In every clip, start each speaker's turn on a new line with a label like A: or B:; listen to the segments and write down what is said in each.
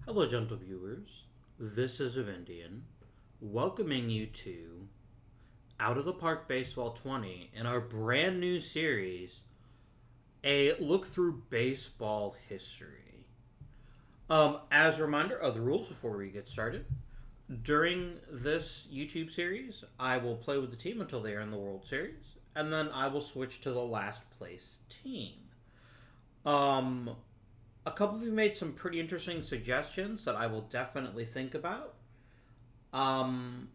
A: Hello, gentle viewers. This is Avindian, welcoming you to Out of the Park Baseball 20 in our brand new series, a look through baseball history. As a reminder of the rules before we get started, during this YouTube series, I will play with the team until they are in the World Series, and then I will switch to the last place team. Um, a couple of you made some pretty interesting suggestions that I will definitely think about um,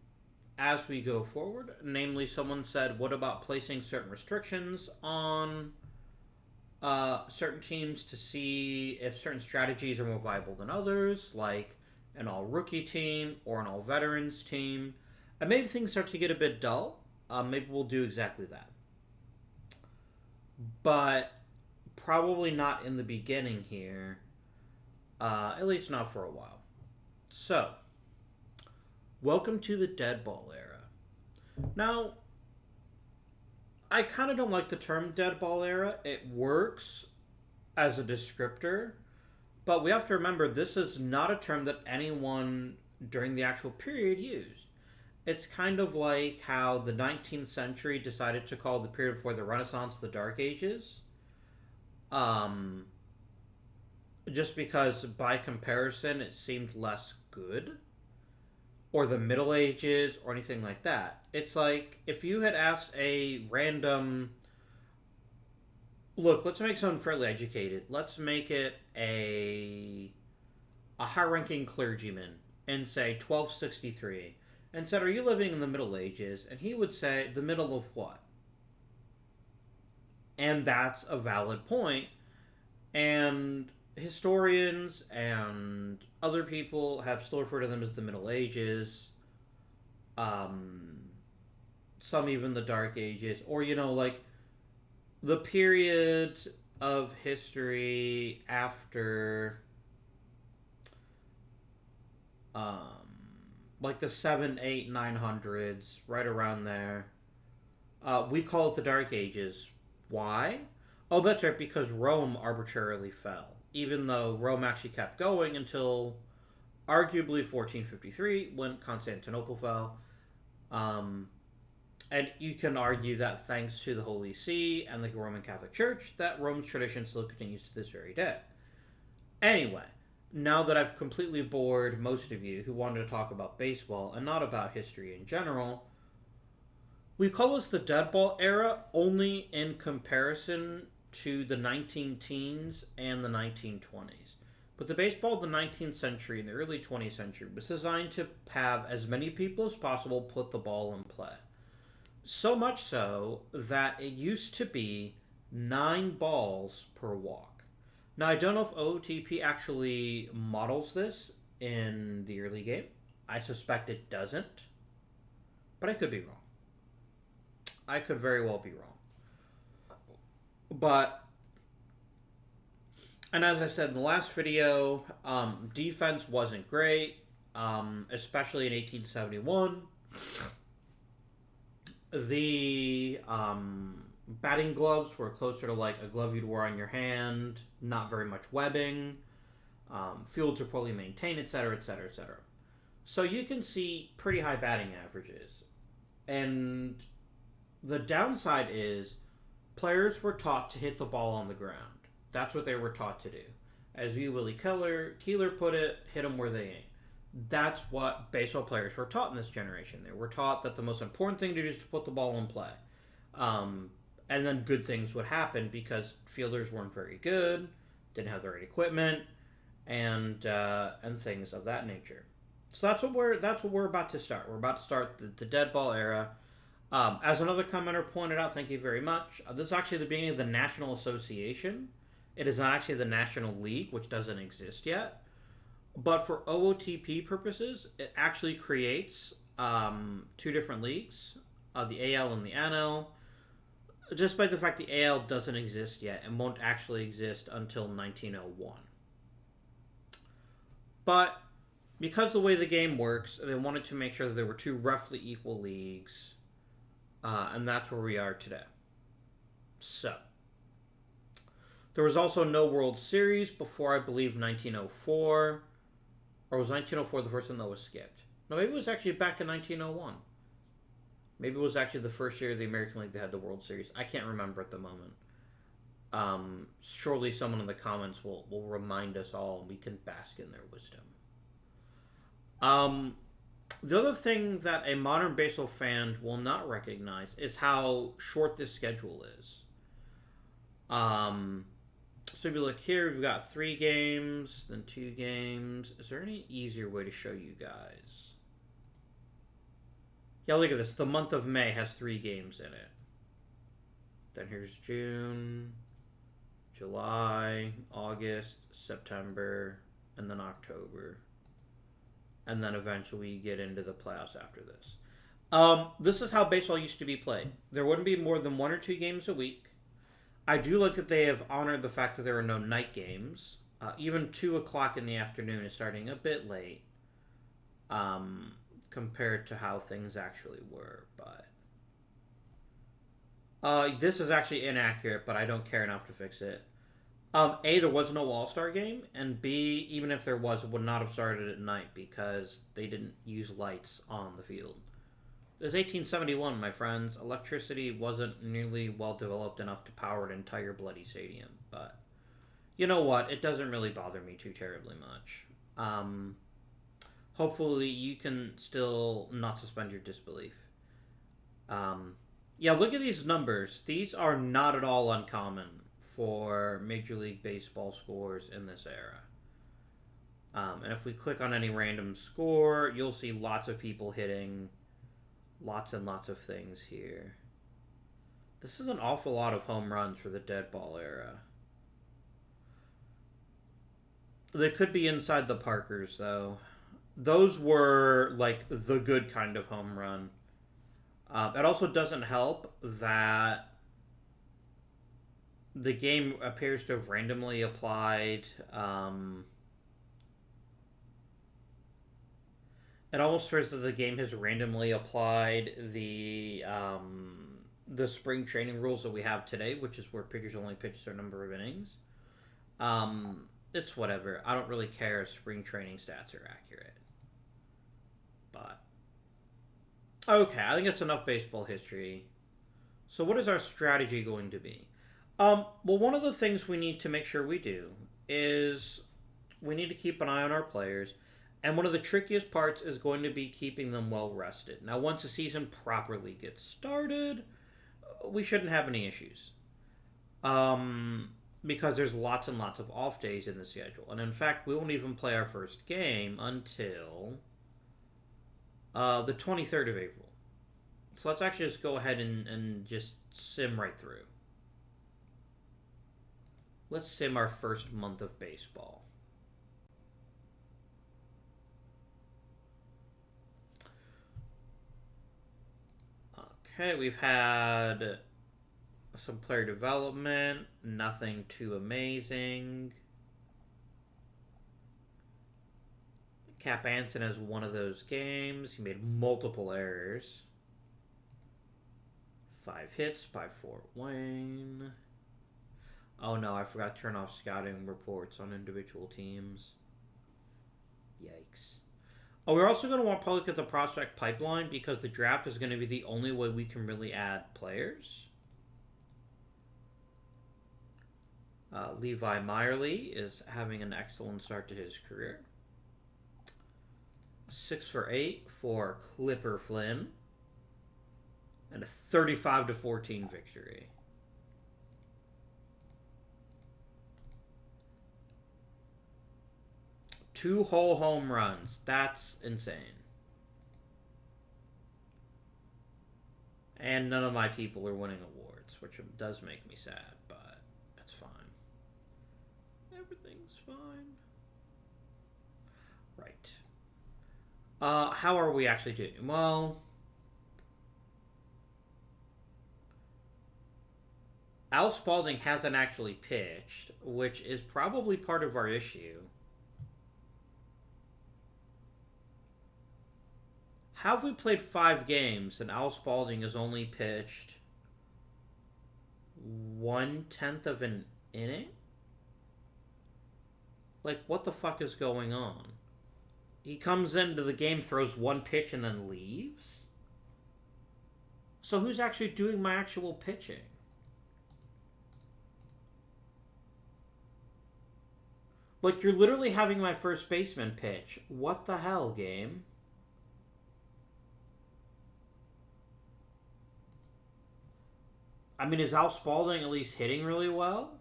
A: as we go forward. Namely, someone said, what about placing certain restrictions on certain teams to see if certain strategies are more viable than others, like an all rookie team or an all veterans team? And maybe things start to get a bit dull. Maybe we'll do exactly that. But probably not in the beginning here, at least not for a while. So, welcome to the dead ball era. Now, I kind of don't like the term dead ball era. It works as a descriptor, but we have to remember this is not a term that anyone during the actual period used. It's kind of like how the 19th century decided to call the period before the Renaissance the Dark Ages. Um, just because by comparison it seemed less good, or the Middle Ages, or anything like that. It's like if you had asked a random, look, let's make someone fairly educated. Let's make it a high-ranking clergyman and say 1263, and said, "Are you living in the Middle Ages?" And he would say, "The middle of what?" And that's a valid point. And historians and other people have still referred to them as the Middle Ages. Um, some even the Dark Ages, or like the period of history after, um, like the 7, 8, 900s, right around there. We call it the Dark Ages. Why? Oh, that's right, because Rome arbitrarily fell, even though Rome actually kept going until arguably 1453 when Constantinople fell. Um, and you can argue that thanks to the Holy See and the Roman Catholic Church, that Rome's tradition still continues to this very day. Anyway, now that I've completely bored most of you who wanted to talk about baseball and not about history in general, we call this the dead ball era only in comparison to the 19 teens and the 1920s. But the baseball of the 19th century and the early 20th century was designed to have as many people as possible put the ball in play. So much so that it used to be 9 balls per walk. Now, I don't know if OOTP actually models this in the early game. I suspect it doesn't, but I could be wrong. I could very well be wrong. But, and as I said in the last video, defense wasn't great, especially in 1871. The batting gloves were closer to like a glove you'd wear on your hand, not very much webbing. Fields are poorly maintained, etc., etc., etc. So you can see pretty high batting averages. And the downside is players were taught to hit the ball on the ground. That's what they were taught to do. As Willie Keeler put it, hit them where they ain't. That's what baseball players were taught in this generation. They were taught that the most important thing to do is to put the ball in play. And then good things would happen because fielders weren't very good, didn't have the right equipment, and things of that nature. So that's what we're about to start. We're about to start the dead ball era. As another commenter pointed out, thank you very much. This is actually the beginning of the National Association. It is not actually the National League, which doesn't exist yet. But for OOTP purposes, it actually creates 2 different leagues, the AL and the NL. Despite the fact the AL doesn't exist yet and won't actually exist until 1901. But because the way the game works, they wanted to make sure that there were 2 roughly equal leagues. And that's where we are today. So, there was also no World Series before, I believe, 1904. Or was 1904 the first one that was skipped? No, maybe it was actually back in 1901. Maybe it was actually the first year of the American League that had the World Series. I can't remember at the moment. Surely someone in the comments will remind us all and we can bask in their wisdom. The other thing that a modern baseball fan will not recognize is how short this schedule is. So if you look here, we've got 3 games, then 2 games. Is there any easier way to show you guys? Yeah, look at this. The month of May has 3 games in it. Then here's June, July, August, September, and then October. And then eventually we get into the playoffs after this. This is how baseball used to be played. There wouldn't be more than 1 or 2 games a week. I do like that they have honored the fact that there are no night games. Even 2 o'clock in the afternoon is starting a bit late compared to how things actually were. But this is actually inaccurate, but I don't care enough to fix it. A, there was no All-Star game, and B, even if there was, it would not have started at night because they didn't use lights on the field. It was 1871, my friends. Electricity wasn't nearly well developed enough to power an entire bloody stadium, but you know what? It doesn't really bother me too terribly much. Hopefully you can still not suspend your disbelief. Yeah, look at these numbers. These are not at all uncommon for Major League Baseball scores in this era. And if we click on any random score, you'll see lots of people hitting lots and lots of things here. This is an awful lot of home runs for the dead ball era. They could be inside the Parkers, though. Those were, like, the good kind of home run. It also doesn't help that the game appears to have randomly applied. It almost appears that the game has randomly applied the spring training rules that we have today, which is where pitchers only pitch a certain number of innings. It's whatever. I don't really care if spring training stats are accurate. But okay, I think that's enough baseball history. So what is our strategy going to be? Well, one of the things we need to make sure we do is we need to keep an eye on our players. And one of the trickiest parts is going to be keeping them well rested. Now, once the season properly gets started, we shouldn't have any issues. Because there's lots and lots of off days in the schedule. And in fact, we won't even play our first game until the 23rd of April. So let's actually just go ahead and just sim right through. Let's sim our first month of baseball. Okay, we've had some player development, nothing too amazing. Cap Anson has one of those games. He made multiple errors. 5 hits by Fort Wayne. Oh no, I forgot to turn off scouting reports on individual teams. Yikes. Oh, we're also going to want to probably look at the prospect pipeline because the draft is going to be the only way we can really add players. Levi Meyerly is having an excellent start to his career. 6 for 8 for Clipper Flynn. And a 35-14 victory. Two whole home runs. That's insane. And none of my people are winning awards, which does make me sad, but that's fine. Everything's fine. Right. How are we actually doing? Well, Al Spalding hasn't actually pitched, which is probably part of our issue. How have we played 5 games and Al Spalding has only pitched 1/10 of an inning? Like, what the fuck is going on? He comes into the game, throws one pitch, and then leaves? So who's actually doing my actual pitching? Like, you're literally having my first baseman pitch. What the hell, game? I mean, is Al Spalding at least hitting really well?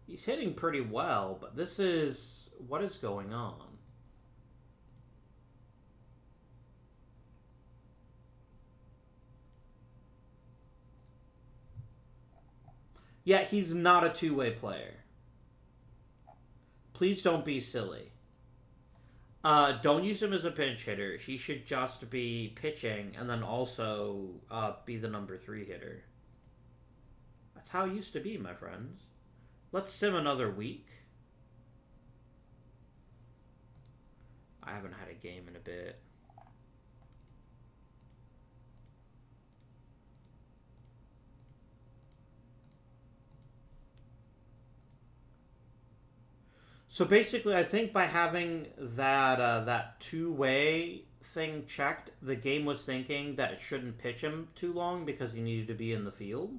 A: He's hitting pretty well, but this is... What is going on? Yeah, he's not a two-way player. Please don't be silly. Don't use him as a pinch hitter. He should just be pitching and then also be the number 3 hitter. That's how it used to be, my friends. Let's sim another week. I haven't had a game in a bit. So basically, I think by having that two-way thing checked, the game was thinking that it shouldn't pitch him too long because he needed to be in the field.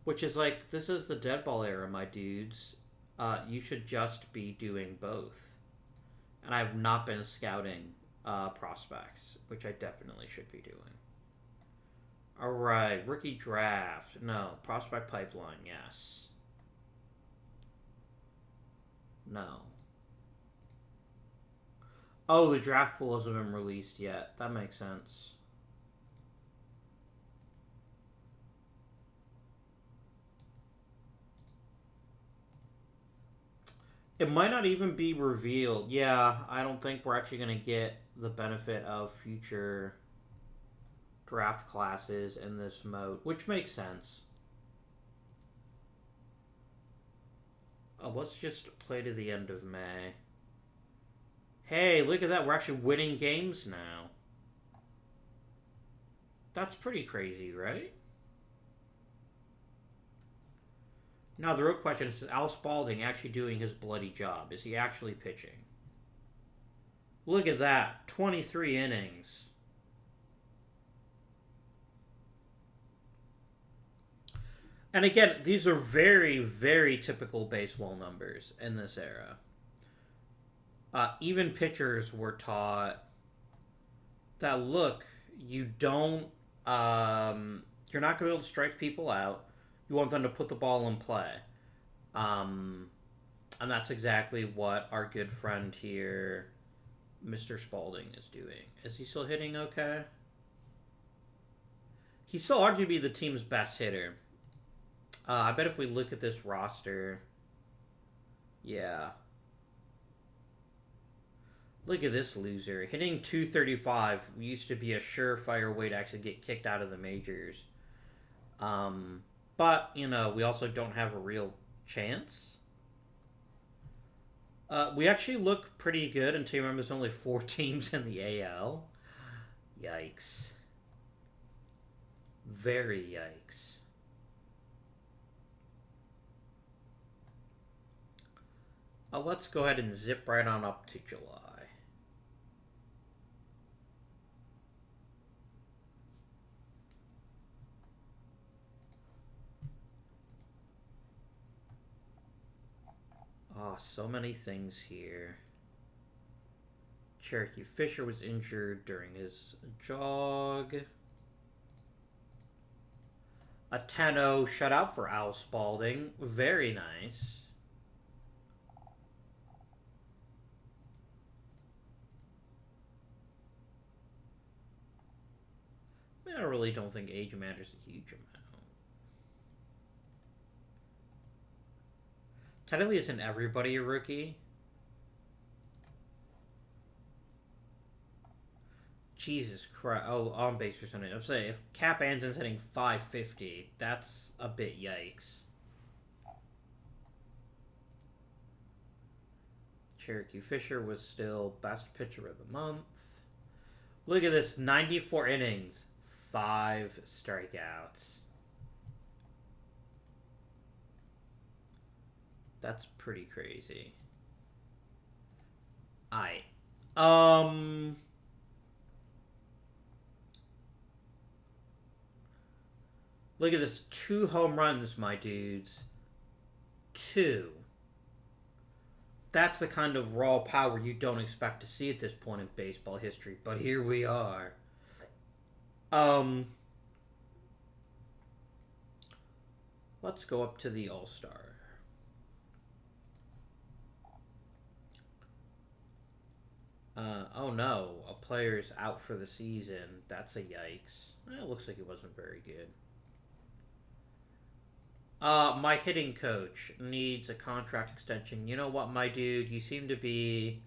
A: Which is like, this is the dead ball era, my dudes. You should just be doing both. And I've not been scouting prospects, which I definitely should be doing. Alright, rookie draft. No, prospect pipeline, yes. No. Oh, the draft pool hasn't been released yet. That makes sense. It might not even be revealed. Yeah, I don't think we're actually going to get the benefit of future draft classes in this mode, which makes sense. Oh, let's just play to the end of May. Hey, look at that. We're actually winning games now. That's pretty crazy, right? Now, the real question is Al Spalding actually doing his bloody job? Is he actually pitching? Look at that. 23 innings. And again, these are very, very typical baseball numbers in this era. Even pitchers were taught that, look, you don't... you're not going to be able to strike people out. You want them to put the ball in play. And that's exactly what our good friend here, Mr. Spalding, is doing. Is he still hitting okay? He's still arguably the team's best hitter. I bet if we look at this roster... Yeah. Look at this loser. Hitting 235 used to be a surefire way to actually get kicked out of the majors. But, you know, we also don't have a real chance. We actually look pretty good until you remember there's only 4 teams in the AL. Yikes. Very yikes. Let's go ahead and zip right on up to July. Oh, so many things here. Cherokee Fisher was injured during his jog. A 10-0 shutout for Al Spalding. Very nice. I really don't think age matters a huge amount. Technically, isn't everybody a rookie? Jesus Christ. Oh, on base percentage. I'm saying, if Cap Anson's hitting 550, that's a bit yikes. Cherokee Fisher was still best pitcher of the month. Look at this, 94 innings, 5 strikeouts. That's pretty crazy. Aight. Um... Look at this. 2 home runs, my dudes. 2. That's the kind of raw power you don't expect to see at this point in baseball history. But here we are. Let's go up to the All-Star. Oh no, a player's out for the season. That's a yikes. It looks like it wasn't very good. My hitting coach needs a contract extension. You know what, my dude? You seem to be...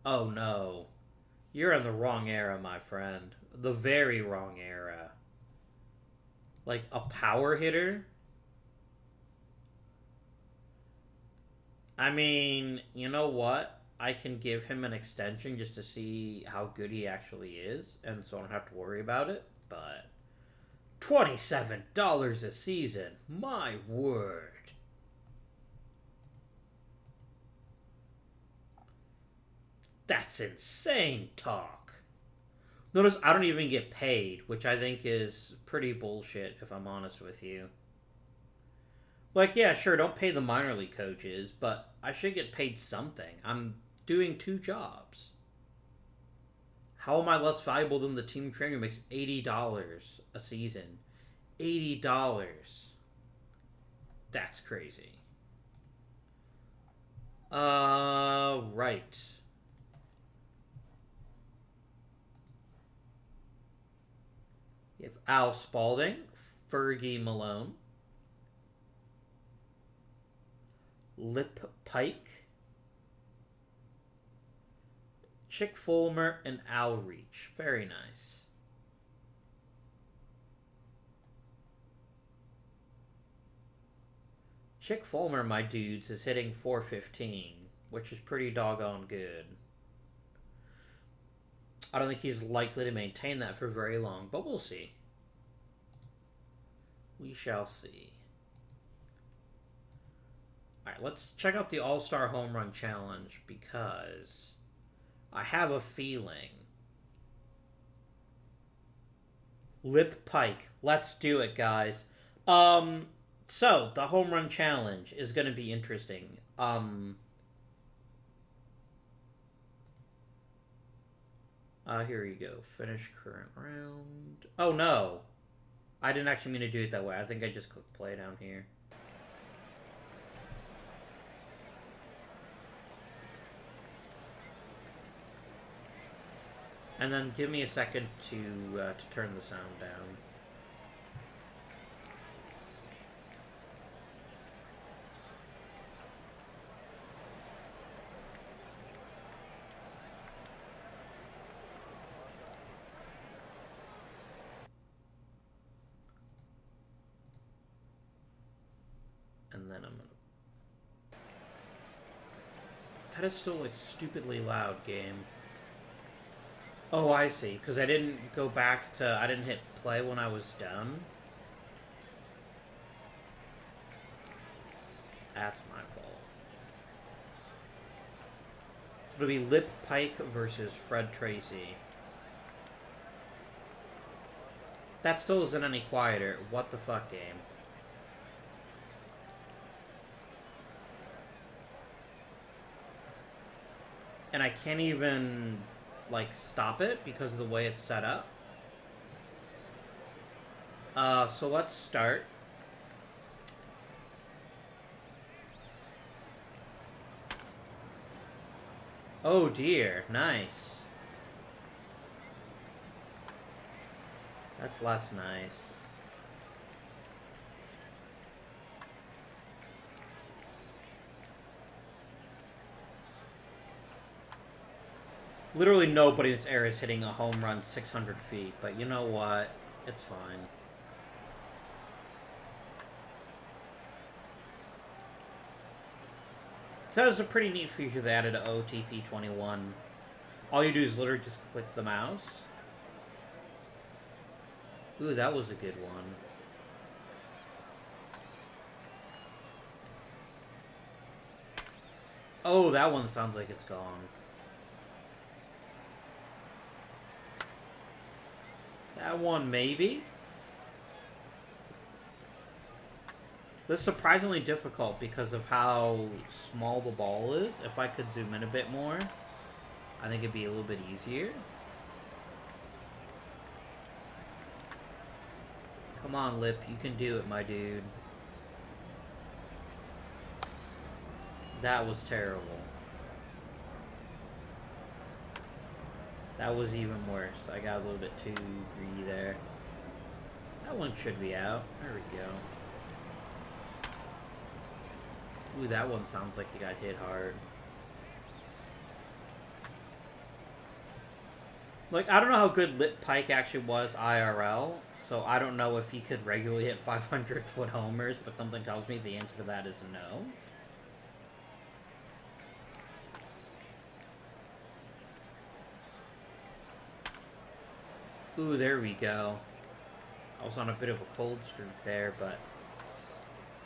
A: Oh no. You're in the wrong era, my friend. The very wrong era. Like, a power hitter? I mean, you know what? I can give him an extension just to see how good he actually is, and so I don't have to worry about it, but... $27 a season? My word. That's insane talk. Notice I don't even get paid, which I think is pretty bullshit, if I'm honest with you. Like, yeah, sure, don't pay the minor league coaches, but I should get paid something. I'm doing 2 jobs. How am I less valuable than the team trainer who makes $80 a season? $80. That's crazy. Right. You have Al Spalding, Fergie Malone, Lip Pike, Chick Fulmer, and Al Reach. Very nice. Chick Fulmer, my dudes, is hitting .415, which is pretty doggone good. I don't think he's likely to maintain that for very long, but we'll see. We shall see. Alright, let's check out the All-Star Home Run Challenge, because I have a feeling. Lip Pike. Let's do it, guys. So, the Home Run Challenge is going to be interesting. Here you go. Finish current round. Oh, no. I didn't actually mean to do it that way. I think I just clicked play down here. And then give me a second to turn the sound down. And then I'm gonna... That is still, like, stupidly loud, game. Oh, I see. Because I didn't go back to... I didn't hit play when I was done. That's my fault. So it'll be Lip Pike versus Fred Tracy. That still isn't any quieter. What the fuck, game? And I can't even, like, stop it because of the way it's set up. So let's start. Oh dear, nice. That's less nice. Literally nobody in this area is hitting a home run 600 feet, but you know what? It's fine. So that was a pretty neat feature they added to OOTP 21. All you do is literally just click the mouse. Ooh, that was a good one. Oh, that one sounds like it's gone. That one, maybe. This is surprisingly difficult because of how small the ball is. If I could zoom in a bit more, I think it'd be a little bit easier. Come on, Lip. You can do it, my dude. That was terrible. That was even worse. I got a little bit too greedy there. That one should be out. There we go. Ooh, that one sounds like he got hit hard. Like, I don't know how good Lip Pike actually was IRL, so I don't know if he could regularly hit 500-foot homers, but something tells me the answer to that is no. Ooh, there we go. I was on a bit of a cold streak there, but...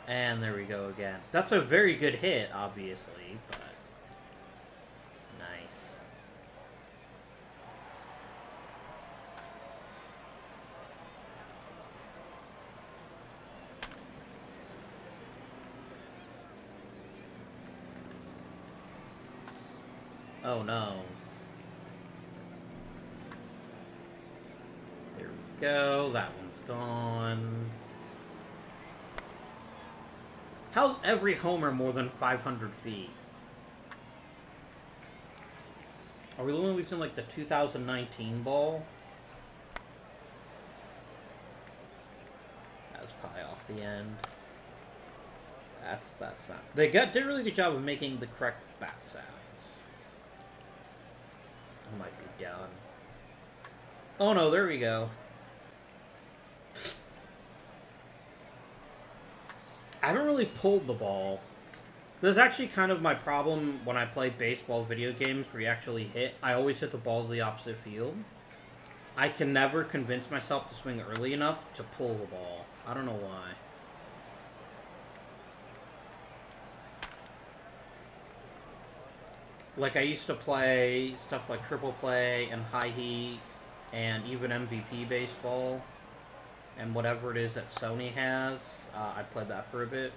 A: And there we go again. That's a very good hit, obviously, but... Nice. Oh no. There we go. That one's gone. How's every homer more than 500 feet? Are we only using like the 2019 ball? That was probably off the end. That's not. They did a really good job of making the correct bat sounds. I might be done. Oh no, there we go. I haven't really pulled the ball. This is actually kind of my problem when I play baseball video games where you actually hit. I always hit the ball to the opposite field. I can never convince myself to swing early enough to pull the ball. I don't know why. Like, I used to play stuff like Triple Play and High Heat and even MVP Baseball. And whatever it is that Sony has, I played that for a bit.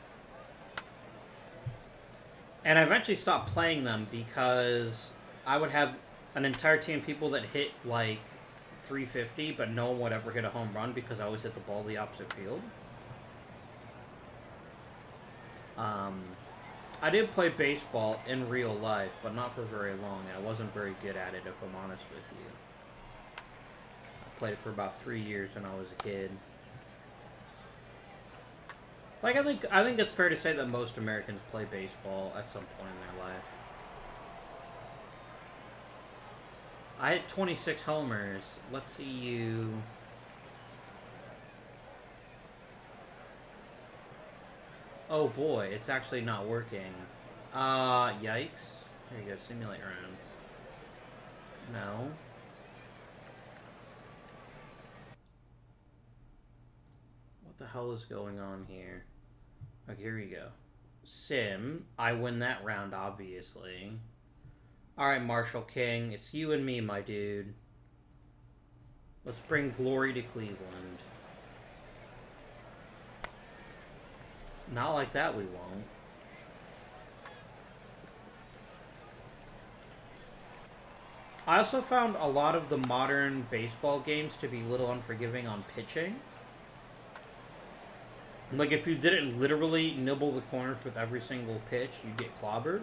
A: And I eventually stopped playing them because I would have an entire team of people that hit, like, 350, but no one would ever hit a home run because I always hit the ball the opposite field. I did play baseball in real life, but not for very long, and I wasn't very good at it, if I'm honest with you. I played it for about 3 years when I was a kid. Like, I think it's fair to say that most Americans play baseball at some point in their life. I hit 26 homers. Let's see you... Oh boy, it's actually not working. Yikes. There you go, simulate round. No. What the hell is going on here? Okay, here we go. Sim. I win that round, obviously. Alright, Marshall King. It's you and me, my dude. Let's bring glory to Cleveland. Not like that, we won't. I also found a lot of the modern baseball games to be a little unforgiving on pitching. Like, if you didn't literally nibble the corners with every single pitch, you'd get clobbered.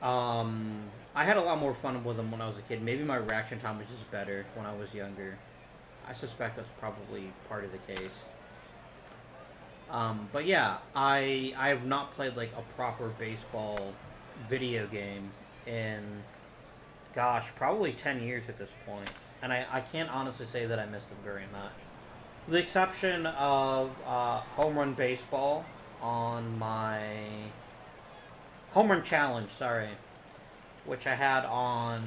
A: I had a lot more fun with them when I was a kid. Maybe my reaction time was just better when I was younger. I suspect that's probably part of the case. But yeah, I have not played, like, a proper baseball video game in, gosh, probably 10 years at this point. And I can't honestly say that I miss them very much. With the exception of Home Run Baseball on my... Home Run Challenge, sorry. Which I had on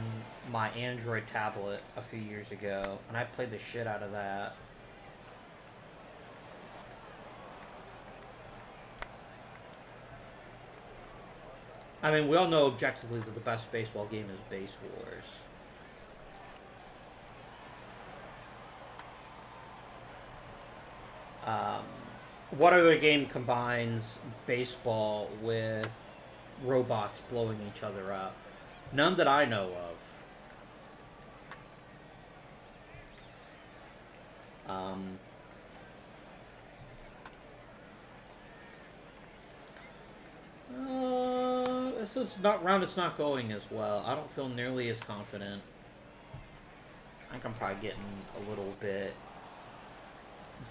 A: my Android tablet a few years ago. And I played the shit out of that. I mean, we all know objectively that the best baseball game is Base Wars. what other game combines baseball with robots blowing each other up? None that I know of. This is not round. It's not going as well. I don't feel nearly as confident. I think I'm probably getting a little bit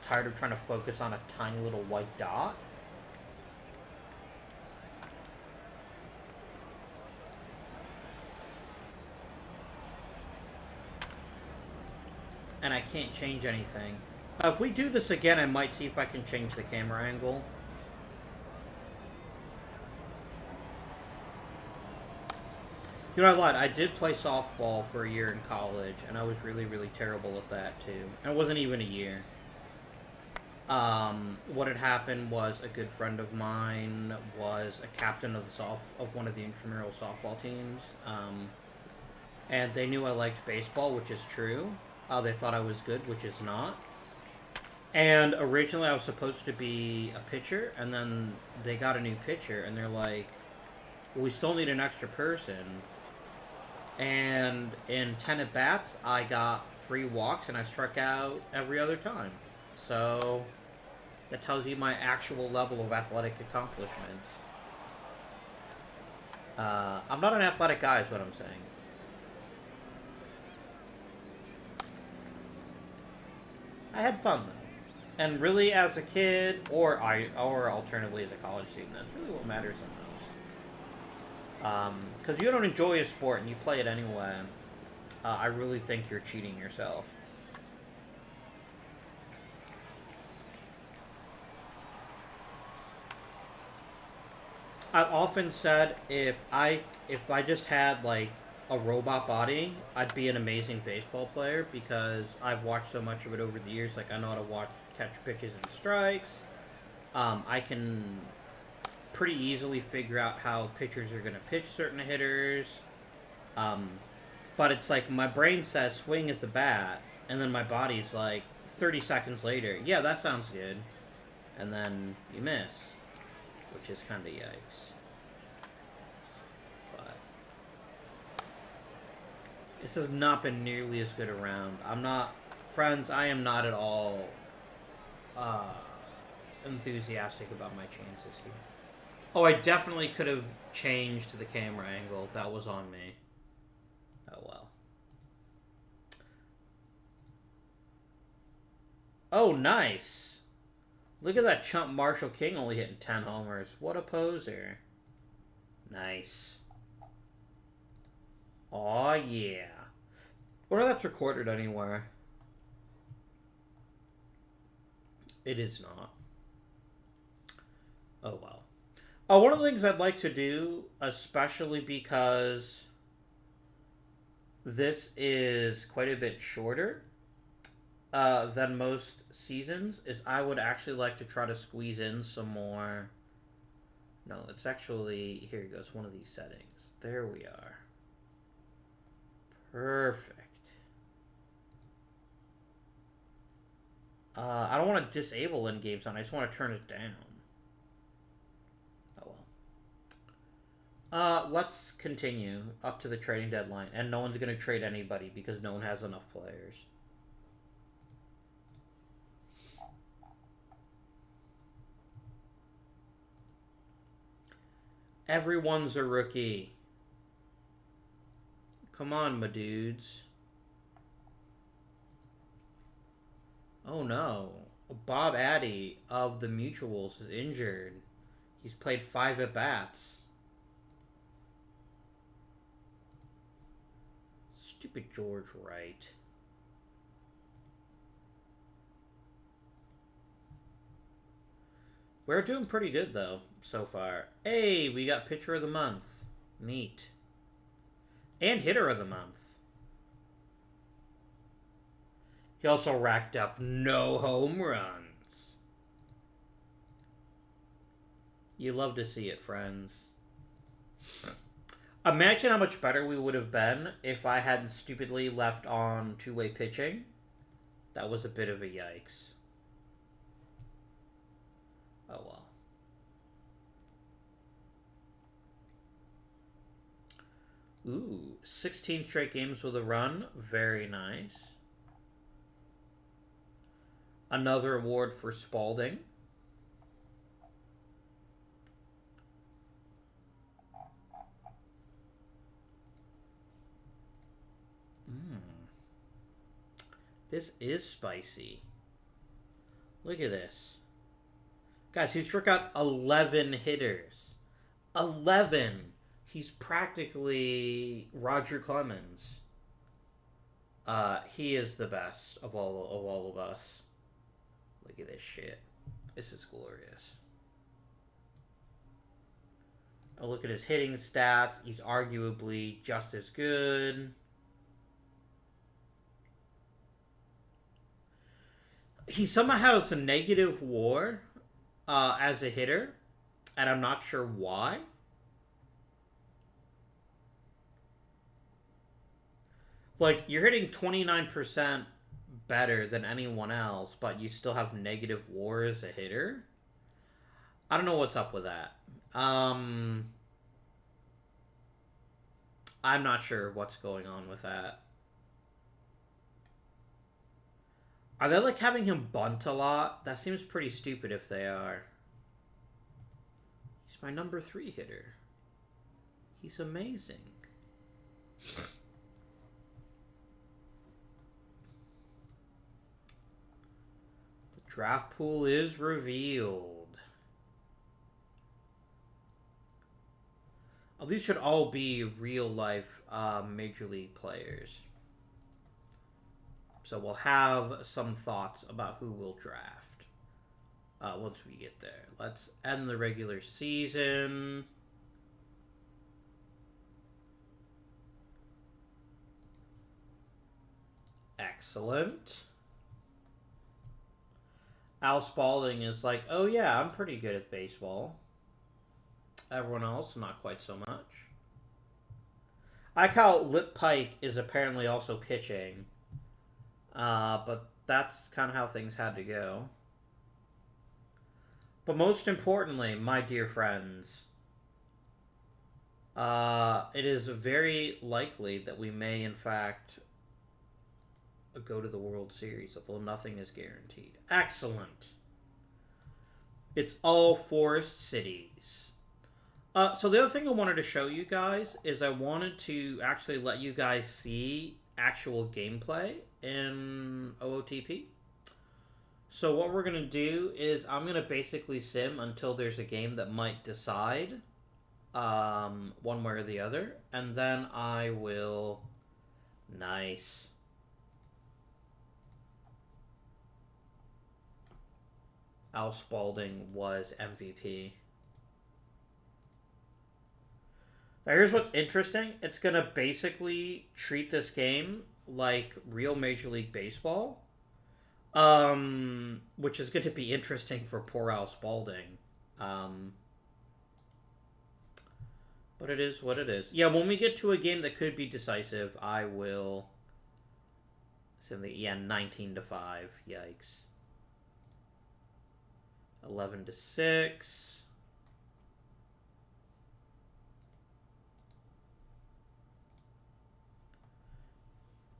A: tired of trying to focus on a tiny little white dot. And I can't change anything. If we do this again, I might see if I can change the camera angle. You know, I lied. I did play softball for a year in college, and I was really, really terrible at that, too. And it wasn't even a year. What had happened was a good friend of mine was a captain of one of the intramural softball teams. And they knew I liked baseball, which is true. They thought I was good, which is not. And originally I was supposed to be a pitcher, and then they got a new pitcher, and they're like, well, we still need an extra person. And in 10 at-bats, I got 3 walks, and I struck out every other time. So that tells you my actual level of athletic accomplishments. I'm not an athletic guy, is what I'm saying. I had fun, though. And really, as a kid, or alternatively as a college student, that's really what matters the most. Because you don't enjoy a sport and you play it anyway, I really think you're cheating yourself. I've often said if I just had like a robot body, I'd be an amazing baseball player because I've watched so much of it over the years. Like I know how to catch pitches and strikes. I can pretty easily figure out how pitchers are going to pitch certain hitters. But it's like my brain says swing at the bat, and then my body's like 30 seconds later, yeah, that sounds good. And then you miss, which is kind of yikes. But this has not been nearly as good a round. Friends, I am not at all enthusiastic about my chances here. Oh, I definitely could have changed the camera angle. That was on me. Oh, well. Oh, nice. Look at that chump Marshall King only hitting 10 homers. What a poser. Nice. Aw, yeah. Wonder if that's recorded anywhere. It is not. Oh, well. One of the things I'd like to do, especially because this is quite a bit shorter than most seasons, is I would actually like to try to squeeze in some more. No, it's actually, here it goes, one of these settings. There we are. Perfect. I don't want to disable in-game sound. I just want to turn it down. Oh well. Let's continue up to the trading deadline. And no one's going to trade anybody because no one has enough players. Everyone's a rookie. Come on, my dudes. Oh no. Bob Addy of the Mutuals is injured. He's played 5 at-bats. Stupid George Wright. We're doing pretty good, though, so far. Hey, we got Pitcher of the Month. Neat. And Hitter of the Month. He also racked up no home runs. You love to see it, friends. Imagine how much better we would have been if I hadn't stupidly left on two-way pitching. That was a bit of a yikes. Ooh, 16 straight games with a run. Very nice. Another award for Spalding. This is spicy. Look at this. Guys, he struck out 11 hitters. 11! He's practically Roger Clemens. He is the best of all of us. Look at this shit. This is glorious. Oh, look at his hitting stats. He's arguably just as good. He somehow has a negative WAR as a hitter, and I'm not sure why. Like, you're hitting 29% better than anyone else, but you still have negative WAR as a hitter? I don't know what's up with that. I'm not sure what's going on with that. Are they, like, having him bunt a lot? That seems pretty stupid if they are. He's my number 3 hitter. He's amazing. The draft pool is revealed. Oh, these should all be real-life Major League players. So we'll have some thoughts about who we'll draft once we get there. Let's end the regular season. Excellent. Al Spalding is like, oh yeah, I'm pretty good at baseball. Everyone else, not quite so much. I like how Lip Pike is apparently also pitching. But that's kind of how things had to go. But most importantly, my dear friends, it is very likely that we may, in fact, go to the World Series, although nothing is guaranteed. Excellent. It's all forest cities. So the other thing I wanted to show you guys is I wanted to actually let you guys see actual gameplay in OOTP. So what we're going to do is I'm going to basically sim until there's a game that might decide one way or the other. And then I will... Nice. Al Spalding was MVP. Now here's what's interesting. It's going to basically treat this game like real Major League Baseball. Which is going to be interesting for poor Al Spalding. But it is what it is. Yeah, when we get to a game that could be decisive, I will... Yeah, 19-5. Yikes. 11-6.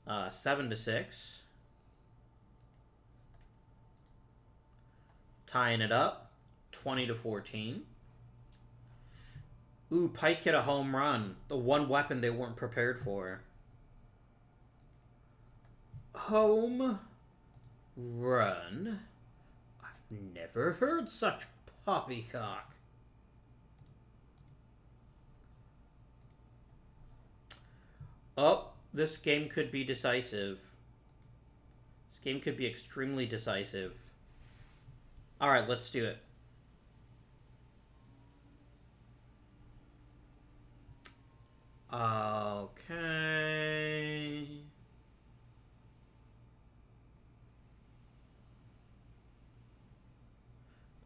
A: 7-6. Tying it up. 20-14. Ooh, Pike hit a home run. The one weapon they weren't prepared for. Home run. I've never heard such poppycock. Oh, this game could be decisive. This game could be extremely decisive. Alright, let's do it. Okay.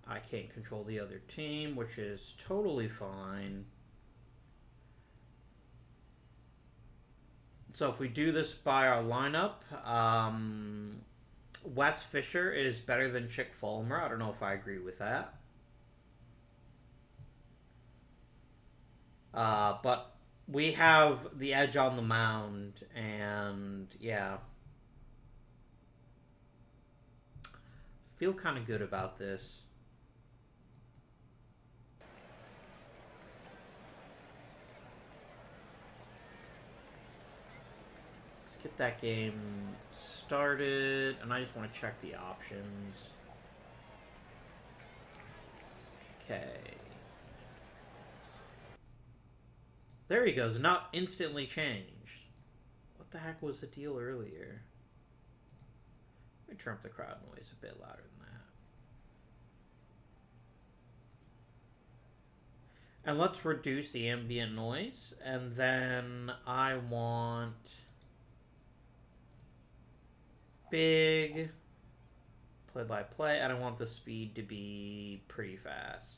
A: I can't control the other team, which is totally fine. So if we do this by our lineup, Wes Fisher is better than Chick Fulmer. I don't know if I agree with that. But We have the edge on the mound, and yeah. Feel kind of good about this. Let's get that game started, and I just want to check the options. Okay. There he goes. Not instantly changed. What the heck was the deal earlier? Let me turn up the crowd noise a bit louder than that. And let's reduce the ambient noise. And then I want big play-by-play, and I want the speed to be pretty fast.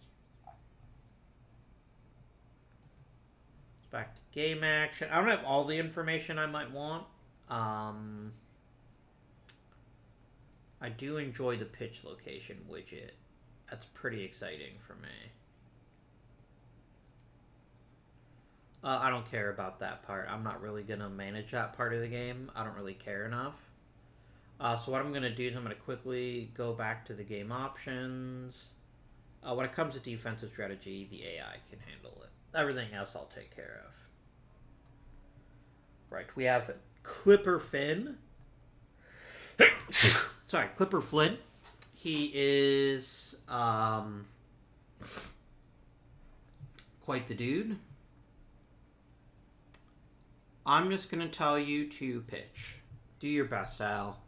A: Back to game action. I don't have all the information I might want. I do enjoy the pitch location widget. That's pretty exciting for me. I don't care about that part. I'm not really going to manage that part of the game. I don't really care enough. So what I'm going to do is I'm going to quickly go back to the game options. When it comes to defensive strategy, the AI can handle it. Everything else I'll take care of. Right, we have Clipper Finn. Sorry, Clipper Flynn. He is quite the dude. I'm just going to tell you to pitch. Do your best, Al.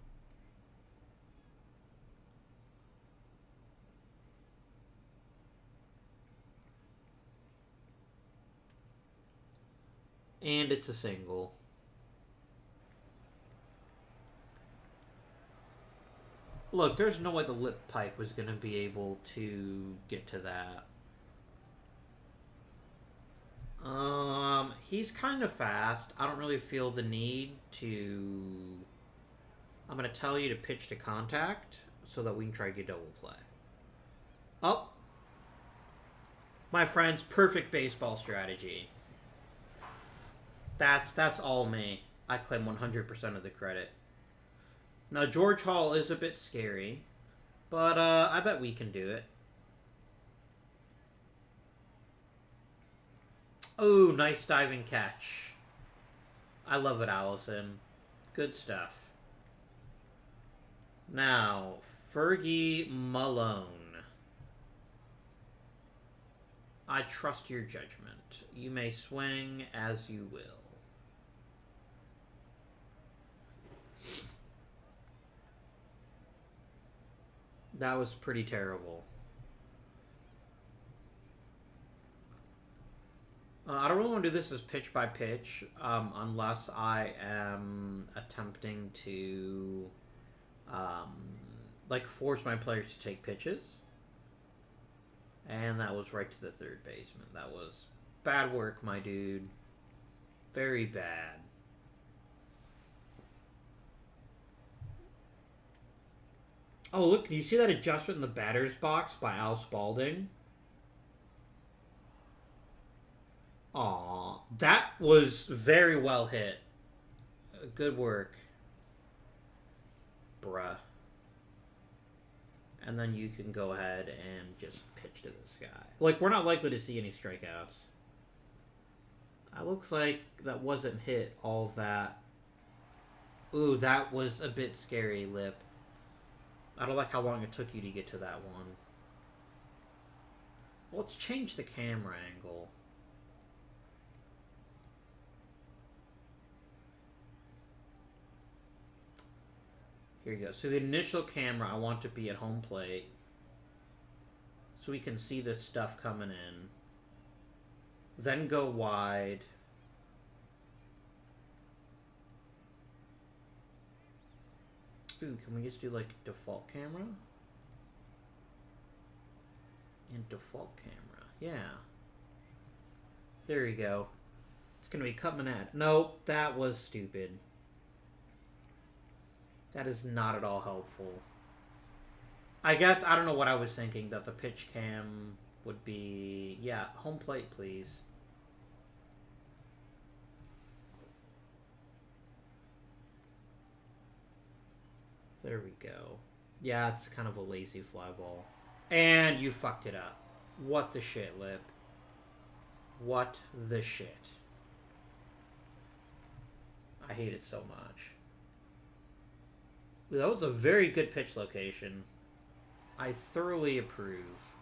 A: And it's a single. Look, there's no way the lip pipe was going to be able to get to that. He's kind of fast. I don't really feel the need to... I'm going to tell you to pitch to contact so that we can try to get double play. Oh. My friends, perfect baseball strategy. That's all me. I claim 100% of the credit. Now, George Hall is a bit scary, but I bet we can do it. Oh, nice diving catch. I love it, Allison. Good stuff. Now, Fergie Malone. I trust your judgment. You may swing as you will. That was pretty terrible. I don't really want to do this as pitch by pitch, unless I am attempting to, like, force my players to take pitches. And that was right to the third baseman. That was bad work, my dude. Very bad. Oh, look, do you see that adjustment in the batter's box by Al Spalding? Aw, that was very well hit. Good work. Bruh. And then you can go ahead and just pitch to this guy. Like, we're not likely to see any strikeouts. It looks like that wasn't hit all of that. Ooh, that was a bit scary, Lip. I don't like how long it took you to get to that one. Well, let's change the camera angle. Here you go. So the initial camera I want to be at home plate. So we can see this stuff coming in. Then go wide. Ooh, can we just do like default camera? And default camera. Yeah. There you go. It's going to be coming at. Nope, that was stupid. That is not at all helpful. I guess, I don't know what I was thinking, that the pitch cam would be... Yeah, home plate, please. There we go. Yeah, it's kind of a lazy fly ball. And you fucked it up. What the shit, Lip? What the shit? I hate it so much. That was a very good pitch location. I thoroughly approve.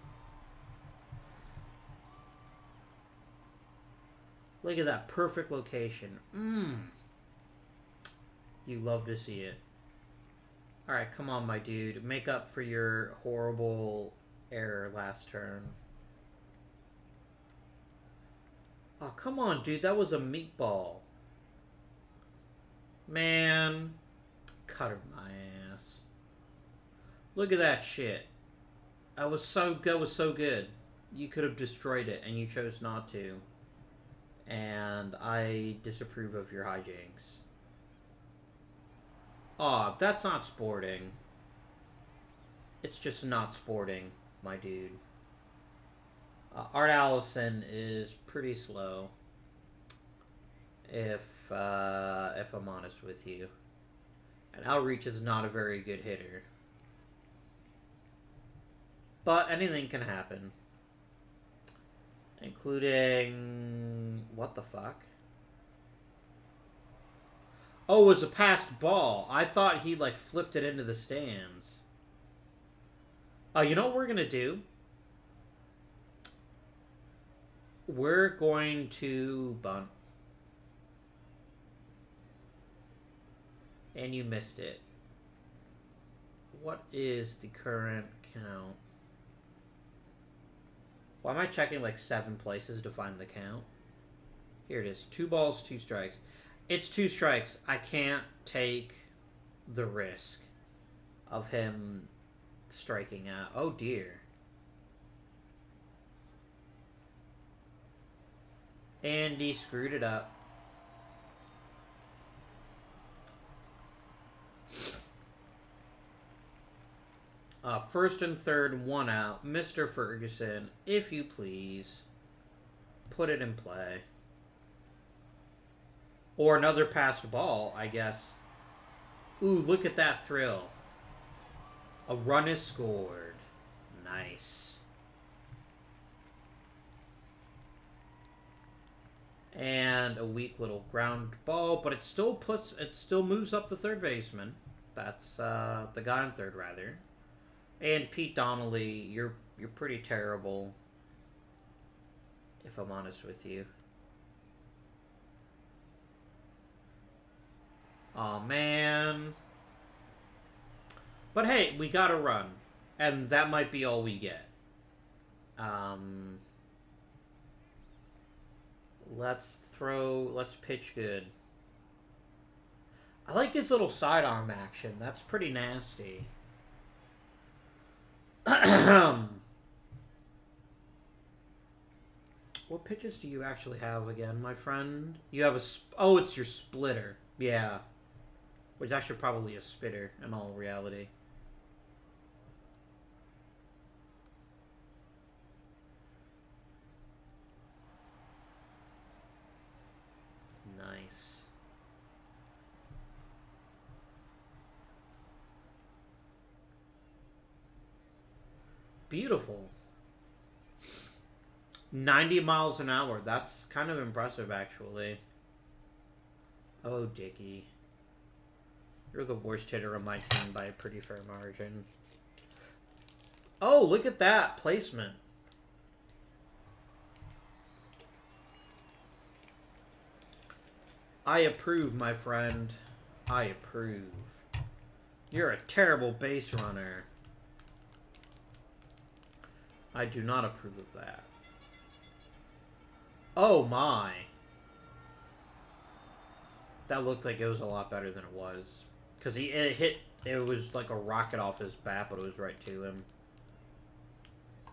A: Look at that perfect location. You love to see it. Alright, come on, my dude. Make up for your horrible error last turn. Oh, come on, dude. That was a meatball. Man. Cutter my ass. Look at that shit. That was so good. You could have destroyed it, and you chose not to. And I disapprove of your hijinks. Aw, that's not sporting. It's just not sporting, my dude. Art Allison is pretty slow. If I'm honest with you. And Outreach is not a very good hitter. But anything can happen. Including... What the fuck? Oh, it was a passed ball. I thought he, like, flipped it into the stands. You know what we're gonna do? We're going to bunt. And you missed it. What is the current count? Why am I checking like 7 places to find the count? Here it is. 2 balls, 2 strikes. It's 2 strikes. I can't take the risk of him striking out. Oh dear. Andy screwed it up. First and third, 1 out. Mr. Ferguson, if you please, put it in play. Or another passed ball, I guess. Ooh, look at that thrill. A run is scored. Nice. And a weak little ground ball, but it still moves up the third baseman. That's the guy on third, rather. And Pete Donnelly, you're pretty terrible, if I'm honest with you. Aw, man. But hey, we got a run. And that might be all we get. Let's pitch good. I like his little sidearm action. That's pretty nasty. What pitches do you actually have again, my friend? You have oh, it's your splitter. Yeah. Which is actually probably a spitter in all reality. Nice. Beautiful. 90 miles an hour. That's kind of impressive, actually. Oh, Dickie. You're the worst hitter on my team by a pretty fair margin. Oh, look at that placement. I approve, my friend. I approve. You're a terrible base runner. I do not approve of that. Oh my. That looked like it was a lot better than it was. Because it was like a rocket off his bat, but it was right to him.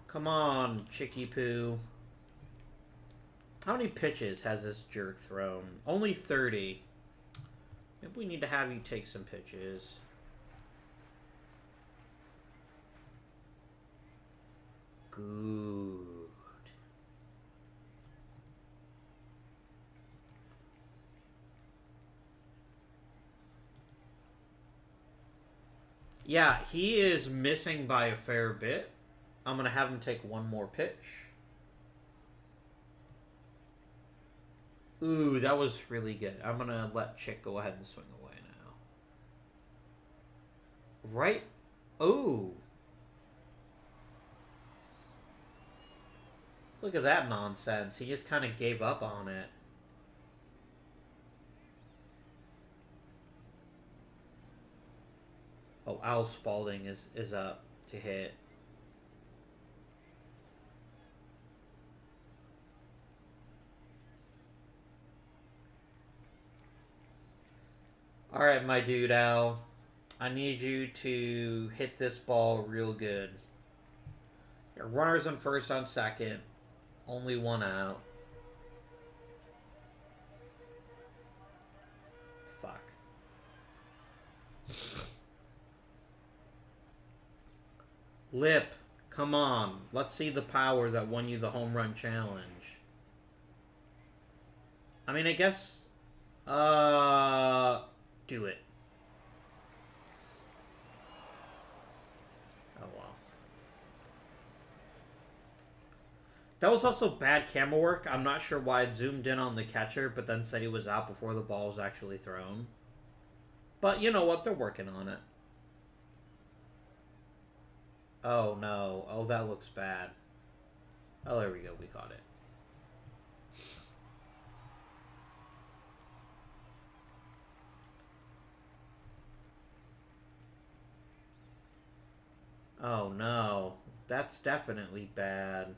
A: Come on, Chicky Poo. How many pitches has this jerk thrown? Only 30. Maybe we need to have you take some pitches. Good. Yeah, he is missing by a fair bit. I'm going to have him take one more pitch. Ooh, that was really good. I'm going to let Chick go ahead and swing away now. Right? Ooh. Look at that nonsense. He just kind of gave up on it. Oh, Al Spalding is up to hit. Alright, my dude, Al. I need you to hit this ball real good. Your runner's on first, on second. Only one out. Fuck. Lip, come on. Let's see the power that won you the home run challenge. I mean, I guess... do it. Oh, wow. That was also bad camera work. I'm not sure why it zoomed in on the catcher, but then said he was out before the ball was actually thrown. But you know what? They're working on it. Oh, no. Oh, that looks bad. Oh, there we go. We caught it. Oh, no. That's definitely bad.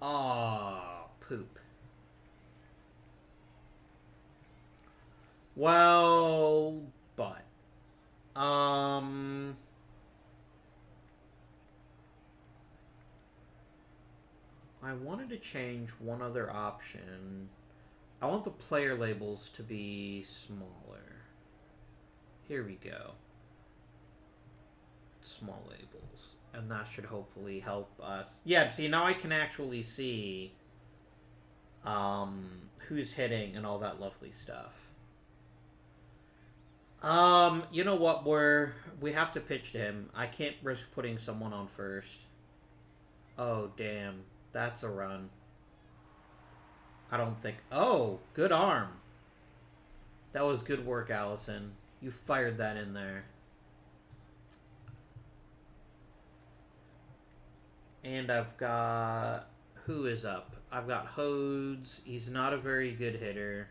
A: Oh, poop. Well, but... I wanted to change one other option. I want the player labels to be smaller. Here we go. Small labels. And that should hopefully help us. Yeah, see, now I can actually see who's hitting and all that lovely stuff. You know what? We have to pitch to him. I can't risk putting someone on first. Oh, damn. That's a run. I don't think... Oh, good arm. That was good work, Allison. You fired that in there. And I've got... Who is up? I've got Hodes. He's not a very good hitter.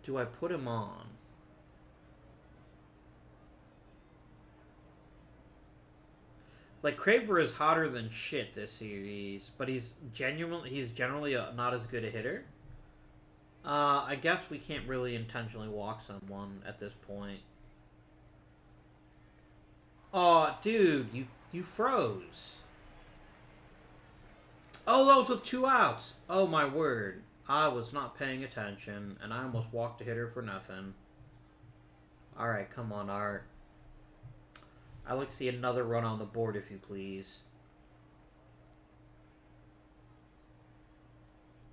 A: Do I put him on? Like, Craver is hotter than shit this series, but he's generally not as good a hitter. I guess we can't really intentionally walk someone at this point. Oh, dude, you froze. Oh, that was with 2 outs. Oh, my word. I was not paying attention, and I almost walked a hitter for nothing. Alright, come on, Art. I'd like to see another run on the board, if you please.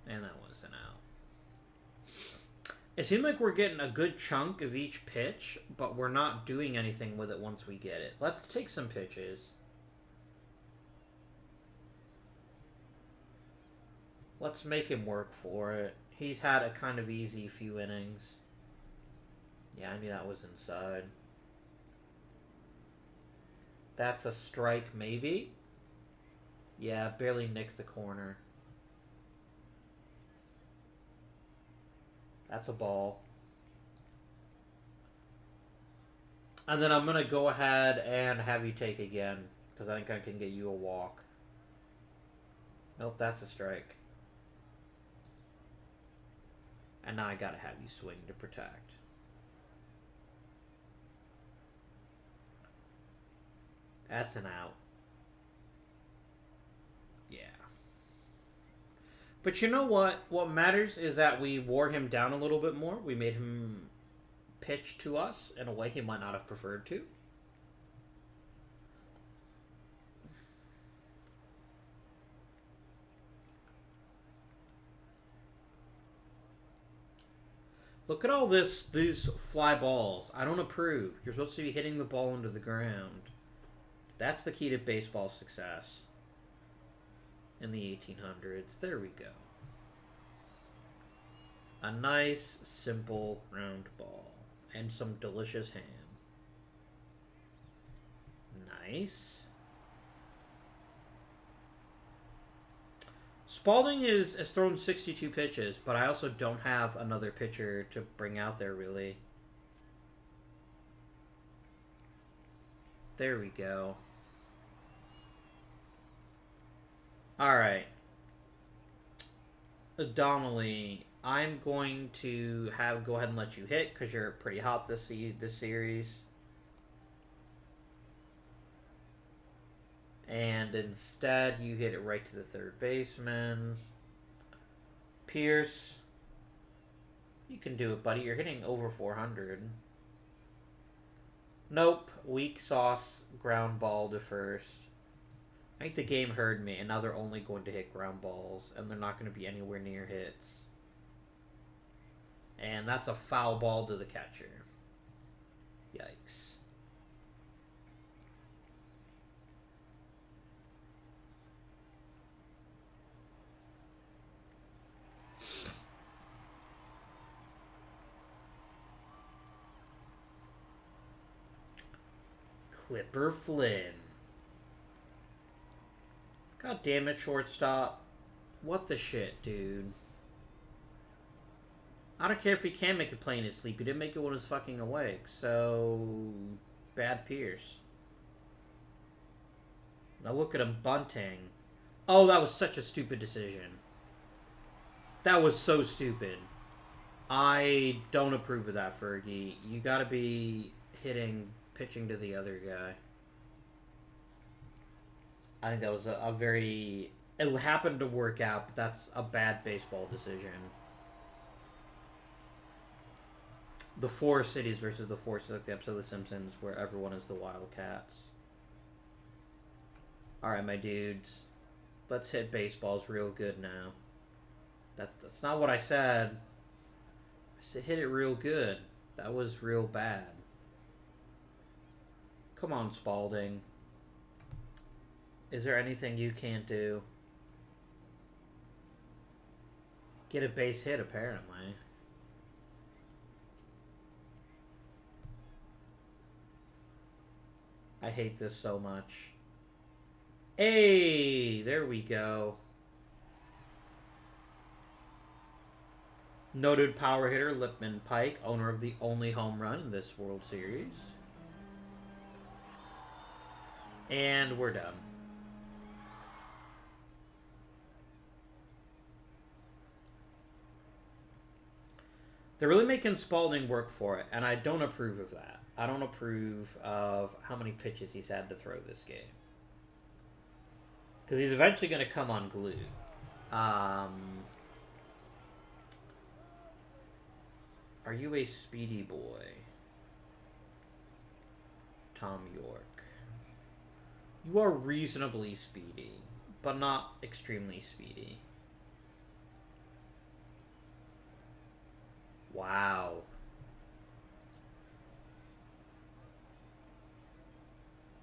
A: And that was an out. It seemed like we're getting a good chunk of each pitch, but we're not doing anything with it once we get it. Let's take some pitches. Let's make him work for it. He's had a kind of easy few innings. Yeah, I knew that was inside. That's a strike, maybe? Yeah, barely nicked the corner. That's a ball. And then I'm going to go ahead and have you take again, because I think I can get you a walk. Nope, that's a strike. And now I got to have you swing to protect. That's an out. Yeah. But you know what? What matters is that we wore him down a little bit more. We made him pitch to us in a way he might not have preferred to. Look at all these fly balls. I don't approve. You're supposed to be hitting the ball into the ground. That's the key to baseball success in the 1800s. There we go. A nice, simple, round ball. And some delicious ham. Nice. Spalding has thrown 62 pitches, but I also don't have another pitcher to bring out there, really. There we go. Alright. Donnelly, I'm going to go ahead and let you hit, because you're pretty hot this series. And instead, you hit it right to the third baseman. Pierce, you can do it, buddy. You're hitting over 400. Nope. Weak sauce, ground ball to first. I think the game heard me, and now they're only going to hit ground balls, and they're not going to be anywhere near hits. And that's a foul ball to the catcher. Yikes. Clipper Flynn. God damn it, shortstop. What the shit, dude? I don't care if he can make the play in his sleep. He didn't make it when he was fucking awake. So, bad Pierce. Now look at him bunting. Oh, that was such a stupid decision. That was so stupid. I don't approve of that, Fergie. You gotta be pitching to the other guy. I think that was a very... It happened to work out, but that's a bad baseball decision. The Four Cities versus the Four Cities, like the episode of The Simpsons, where everyone is the Wildcats. Alright, my dudes. Let's hit baseballs real good now. That's not what I said. I said hit it real good. That was real bad. Come on, Spalding. Is there anything you can't do? Get a base hit, apparently. I hate this so much. Hey, there we go. Noted power hitter Lipman Pike, owner of the only home run in this World Series. And we're done. They're really making Spalding work for it, and I don't approve of that. I don't approve of how many pitches he's had to throw this game. Because he's eventually going to come unglued. Are you a speedy boy? Tom York. You are reasonably speedy, but not extremely speedy. Wow.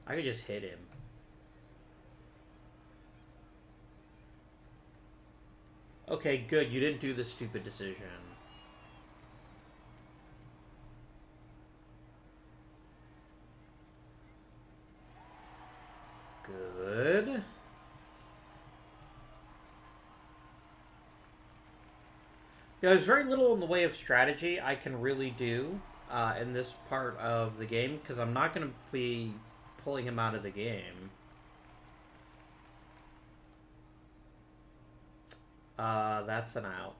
A: I could just hit him. Okay, good. You didn't do the stupid decision. Good. Yeah, there's very little in the way of strategy I can really do in this part of the game, because I'm not going to be pulling him out of the game. That's an out.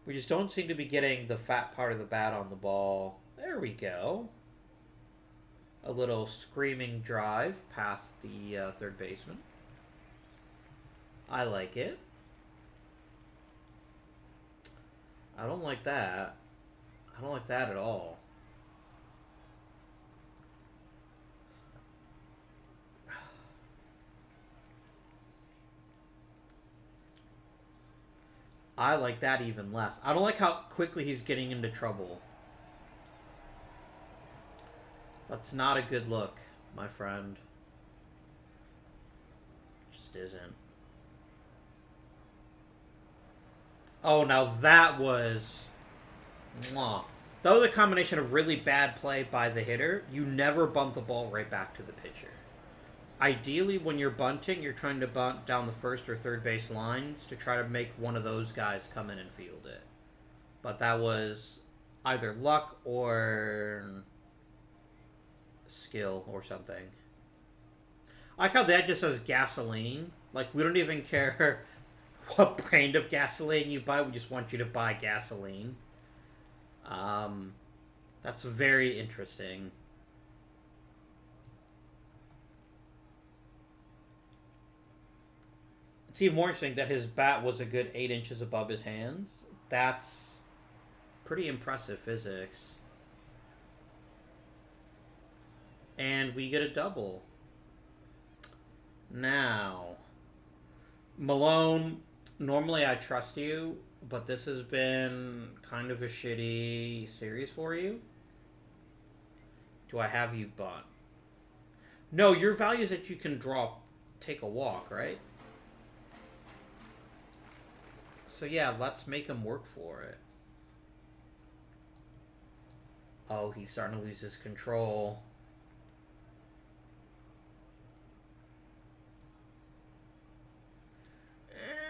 A: We just don't seem to be getting the fat part of the bat on the ball. There we go. A little screaming drive past the third baseman. I like it. I don't like that. I don't like that at all. I like that even less. I don't like how quickly he's getting into trouble. That's not a good look, my friend. Just isn't. Oh, now that was... Mwah. That was a combination of really bad play by the hitter. You never bunt the ball right back to the pitcher. Ideally, when you're bunting, you're trying to bunt down the first or third base lines to try to make one of those guys come in and field it. But that was either luck or skill or something. I like how that just says gasoline. Like, we don't even care what brand of gasoline you buy. We just want you to buy gasoline. That's very interesting. It's even more interesting that his bat was a good 8 inches above his hands. That's pretty impressive physics. And we get a double. Now, Malone, normally I trust you, but this has been kind of a shitty series for you. Do I have you bunt? No, your value is that you can take a walk, right? So yeah, let's make him work for it. Oh, he's starting to lose his control.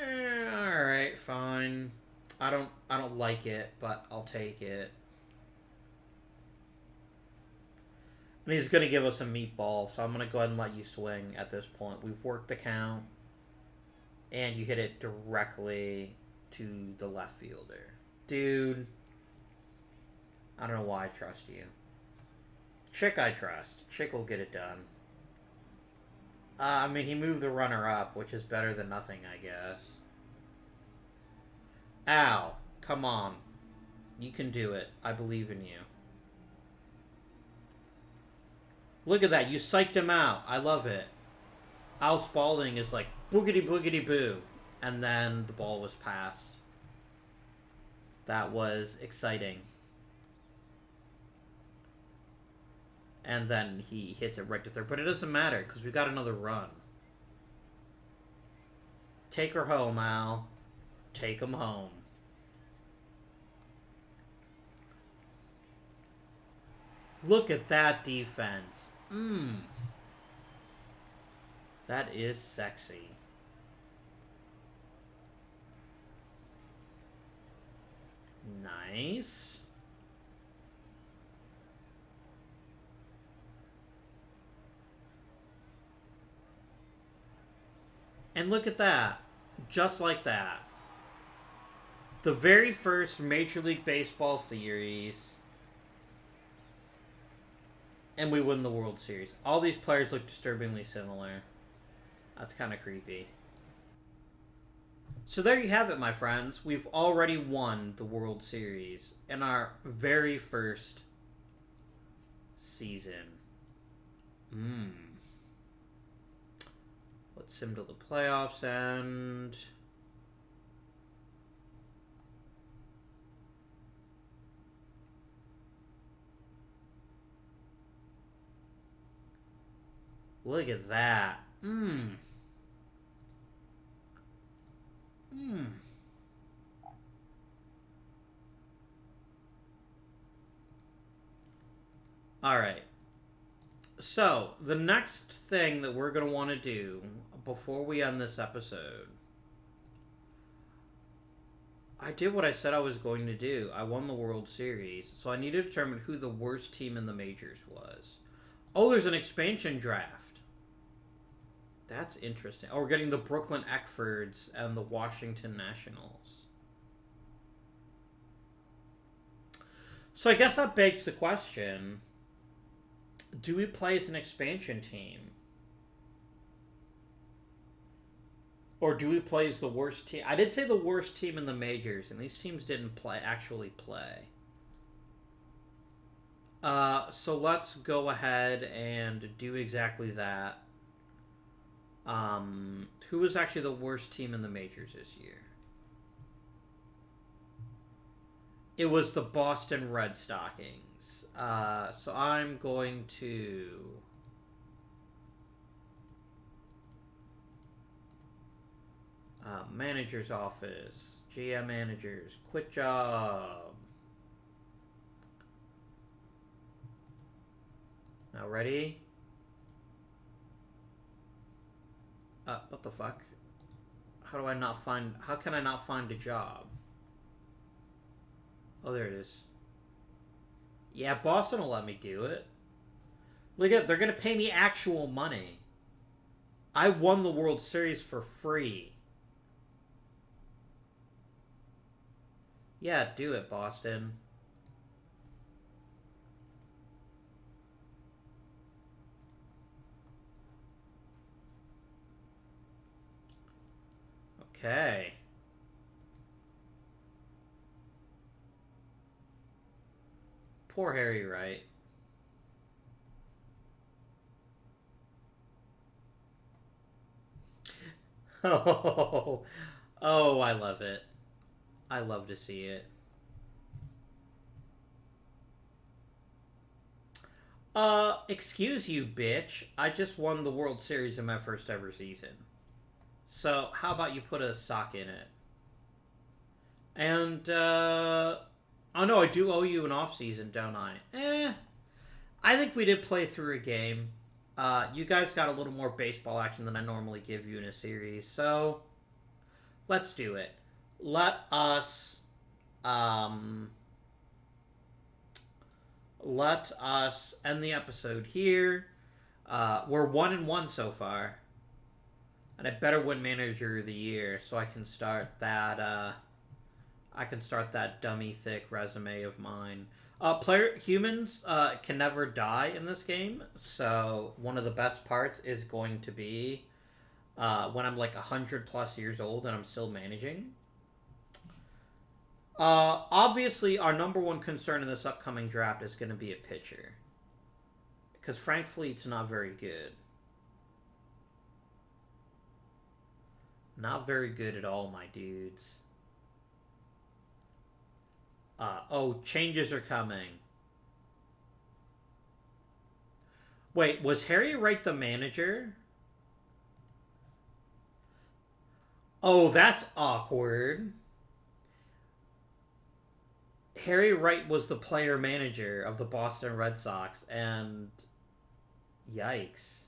A: Alright, fine. I don't like it, but I'll take it. And he's going to give us a meatball, so I'm going to go ahead and let you swing at this point. We've worked the count, and you hit it directly to the left fielder. Dude, I don't know why I trust you. Chick I trust. Chick will get it done. I mean, he moved the runner up, which is better than nothing, I guess. Ow. Come on. You can do it. I believe in you. Look at that. You psyched him out. I love it. Al Spalding is like, boogity boogity boo. And then the ball was passed. That was exciting. And then he hits it right to third. But it doesn't matter, because we got another run. Take her home, Al. Take him home. Look at that defense. That is sexy. Nice. And look at that. Just like that. The very first Major League Baseball series. And we win the World Series. All these players look disturbingly similar. That's kind of creepy. So there you have it, my friends. We've already won the World Series in our very first season. Let's sim till the playoffs end. Look at that. Alright. So, the next thing that we're going to want to do before we end this episode, I did what I said I was going to do. I won the World Series, so I need to determine who the worst team in the majors was. Oh, there's an expansion draft. That's interesting. Oh, we're getting the Brooklyn Eckfords and the Washington Nationals. So I guess that begs the question, do we play as an expansion team? Or do we play as the worst team? I did say the worst team in the majors, and these teams didn't actually play. So let's go ahead and do exactly that. Who was actually the worst team in the majors this year? It was the Boston Red Stockings. So I'm going to... manager's office. GM managers. Quit job. Now ready? What the fuck? How can I not find a job? Oh, there it is. Yeah, Boston will let me do it. Look at, they're gonna pay me actual money. I won the World Series for free. Yeah, do it, Boston. Okay. Poor Harry Wright. Oh, oh, I love it. I love to see it. Excuse you, bitch. I just won the World Series in my first ever season. So, how about you put a sock in it? And, oh no, I do owe you an off-season, don't I? I think we did play through a game. You guys got a little more baseball action than I normally give you in a series, so let's do it. Let us end the episode here. We're 1-1 so far, and I better win Manager of the Year so I can start that. I can start that dummy thick resume of mine. Humans can never die in this game, so one of the best parts is going to be when I'm like 100+ years old and I'm still managing. Obviously, our number one concern in this upcoming draft is going to be a pitcher, because Frank Fleet's not very good. Not very good at all, my dudes. Oh, changes are coming. Wait, was Harry Wright the manager? Oh, that's awkward. Harry Wright was the player manager of the Boston Red Sox, and yikes.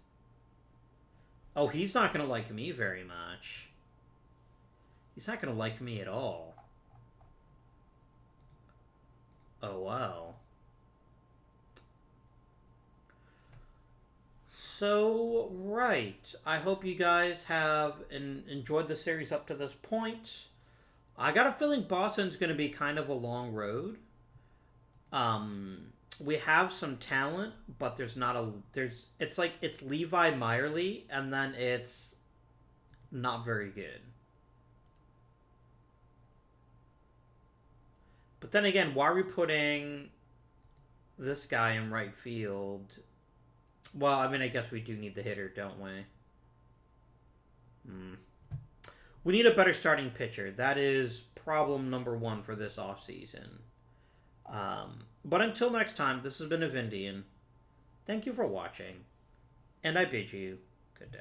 A: Oh, he's not going to like me very much. He's not going to like me at all. Oh, wow. So, right. I hope you guys have enjoyed the series up to this point. I got a feeling Boston's going to be kind of a long road. We have some talent, but there's not a... It's like, it's Levi Meyerly, and then it's not very good. But then again, why are we putting this guy in right field? Well, I mean, I guess we do need the hitter, don't we? We need a better starting pitcher. That is problem number one for this offseason. But until next time, this has been Avindian. Thank you for watching, and I bid you good day.